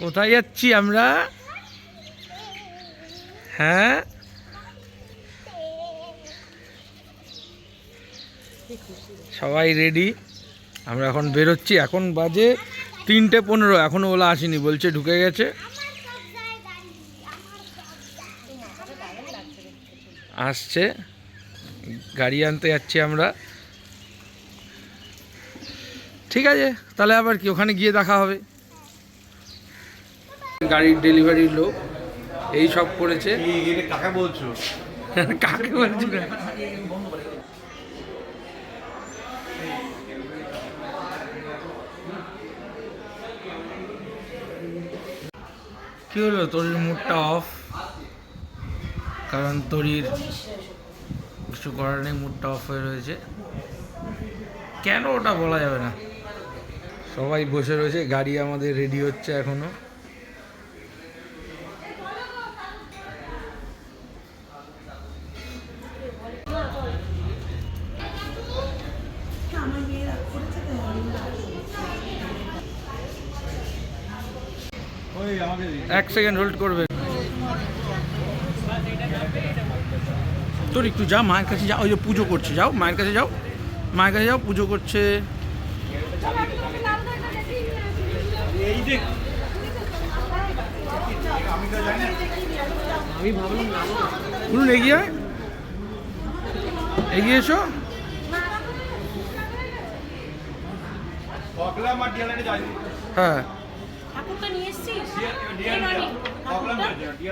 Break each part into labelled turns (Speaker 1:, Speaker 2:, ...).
Speaker 1: কোথায় যাচ্ছি আমরা? হ্যাঁ, সবাই রেডি। আমরা এখন বেরোচ্ছি। এখন বাজে 3:15। এখনো ওলা আসেনি, বলছে ঢুকে গেছে। আসছে, গাড়ি আনতে যাচ্ছি আমরা। ঠিক আছে, তাহলে আবার কি, ওখানে গিয়ে দেখা হবে। গাড়ির ডেলিভারির লোক এই সব করেছে।
Speaker 2: কাকে বলছো?
Speaker 1: কাকে বলছি না, কি হলো? তরির মুডটা অফ, কারণ তরির কিছু করার নেই, মুডটা অফ হয়ে রয়েছে। কেন ওটা বলা যাবে না। সবাই বসে রয়েছে, গাড়ি আমাদের রেডি হচ্ছে এখনো। এক সেকেন্ড হোল্ড করবে। তোর একটু যা, মায়ের কাছে যাও। ওই যে পুজো করছে, যাও মায়ের কাছে যাও, মায়ের কাছে যাও, পুজো করছে। শুনুন, এগিয়ে এগিয়ে এসো। হ্যাঁ,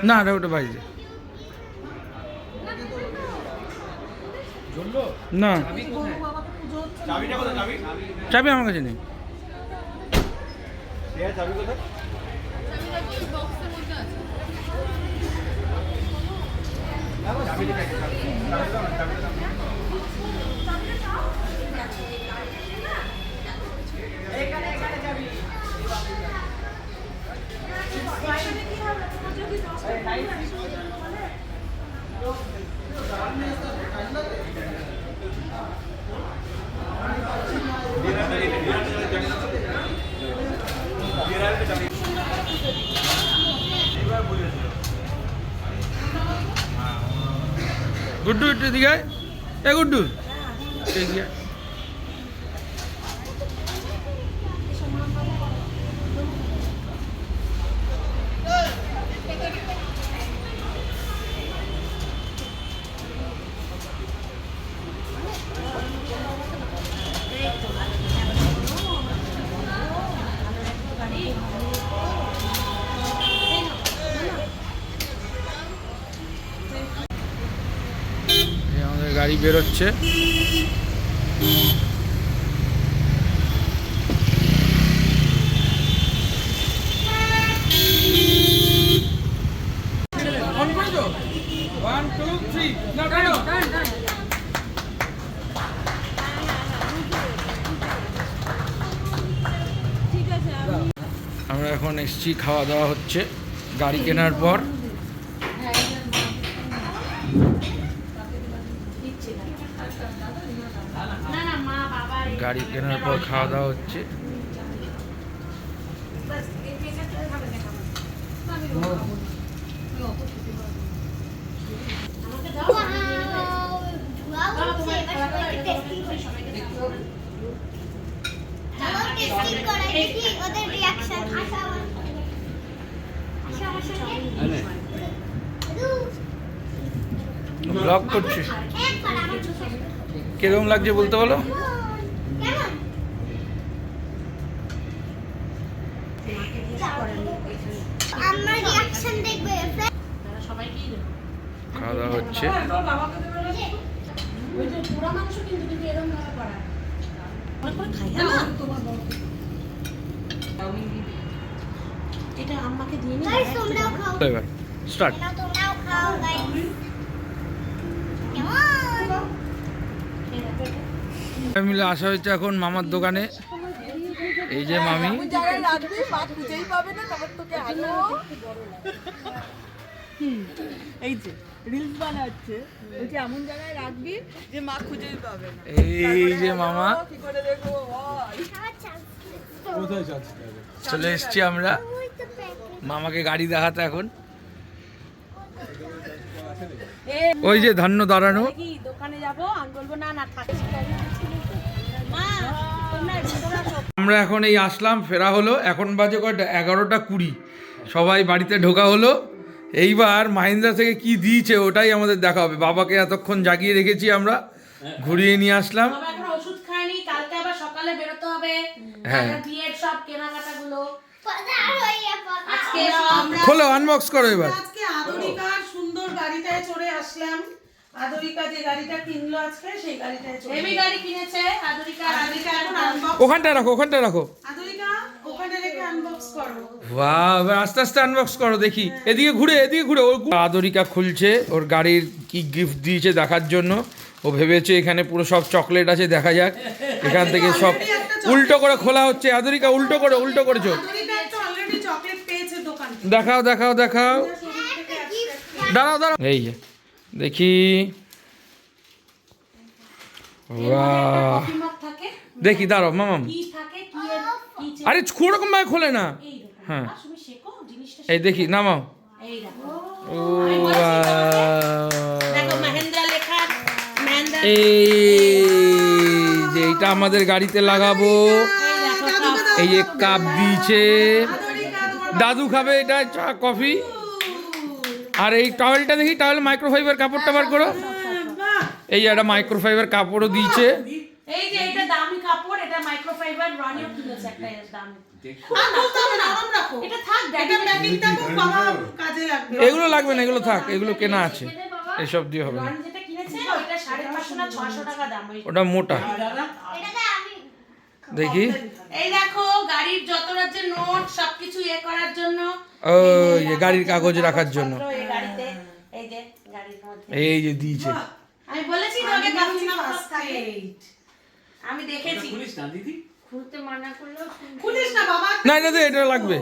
Speaker 1: না ওটা বাইরে না, চাবি আমার কাছে নেই। গুড্ডু একটু এদিকে আয়। এ গুড্ডু, এদিকে আয়। আমাদের গাড়ি বেরোচ্ছে। আমরা এখন এসছি, খাওয়া দাওয়া হচ্ছে গাড়ি কেনার পর। গাড়ি কেনার পর খাওয়া দাওয়া হচ্ছে। ব্লগ করছি, কিরকম লাগছে বলতে বলো। খাওয়া দাওয়া হচ্ছে। স্টার্ট। মিলে আসা হয়েছে এখন মামার দোকানে। এই যে মামি,
Speaker 3: এই যে রিলস বানাচ্ছে, বলছে এমন জায়গায় রাখবি যে মা খুঁজেই পাবে না।
Speaker 1: এই যে মামা,
Speaker 3: কি করে দেখবো
Speaker 1: চলে এসছি আমরা। মামাকে গাড়ি দেখাতে এখন ওই যে ধান্য দাঁড়ানো।
Speaker 3: কি দোকানে যাবো আমি বলবো না না থাকি মা তোমরা ভিতরে আসো।
Speaker 1: আমরা এখন এই আসলাম, ফেরা হলো, এখন বাজে কয়টা 11:20, সবাই বাড়িতে ঢোকা হলো। এইবার মাহিন্দ্রা থেকে কি দিয়েছে ওটাই আমাদের দেখা হবে। বাবাকে এতক্ষণ জাগিয়ে রেখেছি আমরা, ঘুরিয়ে নিয়ে আসলাম।
Speaker 2: বাবা এখন ওষুধ খায়নি, কালকে আবার সকালে বেরোতে হবে।
Speaker 1: হ্যাঁ।
Speaker 2: তারপর বিয়ের সব কেনাকাটাগুলো আজকে আমরা
Speaker 1: খোলো, আনবক্স করো এবার।
Speaker 4: আজকে আদরিকার সুন্দর গাড়িটায় চড়ে আসলাম। আদরিকা যে গাড়িটা কিনলো আজকে সেই গাড়িটায় চড়ে
Speaker 2: হেভি গাড়ি কিনেছে আদরিকা।
Speaker 4: আদরিকা এখন আনবক্স।
Speaker 1: ওখানটায় রাখো, ওখানটায় রাখো।
Speaker 4: আদরিকা ওখানে রেখে আনবক্স করো।
Speaker 1: বাহ, এবার আস্তে আস্তে আনবক্স করো দেখি। এদিকে ঘুরে, এদিকে ঘুরে। আদরিকা খুলছে ওর গাড়ির কি গিফট দিয়েছে দেখার জন্য। ও ভেবেছে এখানে পুরো সব চকলেট আছে, দেখা যাক। এখান থেকে সব উল্টো করে খোলা হচ্ছে। আদরিকা উল্টো করে, উল্টো করেছো।
Speaker 4: আদরিকা একটা অলরেডি চকলেট পেয়েছে দোকান থেকে।
Speaker 1: দেখাও দেখাও দেখাও। দাঁড়াও দাঁড়াও, এই যে দেখি। বাহ,
Speaker 2: কফি মগ থাকে,
Speaker 1: দেখি দাঁড়াও মামাম।
Speaker 2: কি থাকে, কি এর কি চে-
Speaker 1: আরে কোনোরকম ভাবে খোলে না।
Speaker 2: এই দেখো,
Speaker 1: হ্যাঁ।
Speaker 2: তুমি শেখো জিনিসটা।
Speaker 1: এই দেখি নামাও।
Speaker 2: এই দেখো,
Speaker 1: ও
Speaker 2: দেখো মহেন্দ্রা লেখা, মহেন্দ্রা।
Speaker 1: এই যে এইটা আমাদের গাড়িতে লাগাবো।
Speaker 2: এই দেখো কাপ।
Speaker 1: এই যে কাপ দিয়েছে,
Speaker 4: আদরিকা তোমার
Speaker 1: দাদু খাবে এটা চা কফি। আর এই টাওয়েলটা দেখি, টাওয়েল মাইক্রোফাইবার কাপড়টা বার করো।
Speaker 4: বাহ,
Speaker 1: এই যে একটা মাইক্রোফাইবার কাপড়ও দিয়েছে।
Speaker 2: এই যে এটা দামি কাপড়, এটা মাইক্রোফাইবার। রনিও কিনেছে একটা এর দামি।
Speaker 4: আর বলতে হবে না, আরাম রাখো।
Speaker 2: এটা থাক,
Speaker 4: এটা
Speaker 2: ড্যাডি
Speaker 4: প্যাকিংটা খুব বাবা কাজে লাগবে।
Speaker 1: এগুলো লাগবে না, এগুলো থাক, এগুলো কেনা আছে, এসব দিয়ে হবে না।
Speaker 2: রনি যেটা কিনেছে ওটা 550 না 600 টাকা দাম। ওই
Speaker 1: ওটা মোটা, দেখি।
Speaker 2: এই দেখো গাড়ির যত রাজ্যের নোট সবকিছু করার জন্য।
Speaker 1: ওই যে গাড়ির কাগজ রাখার জন্য।
Speaker 2: এই গাড়িতে, এই যে গাড়ির মধ্যে
Speaker 1: এই যে দিয়েছে।
Speaker 2: আমি বলেছি তোকে কাগজ না
Speaker 4: ফার্স্ট
Speaker 2: থাকে।
Speaker 4: এইড।
Speaker 2: আমি দেখেছি। খুলতে মানা করলো।
Speaker 4: খুলিস না বাবা।
Speaker 1: না এটা দে, এটা লাগবে।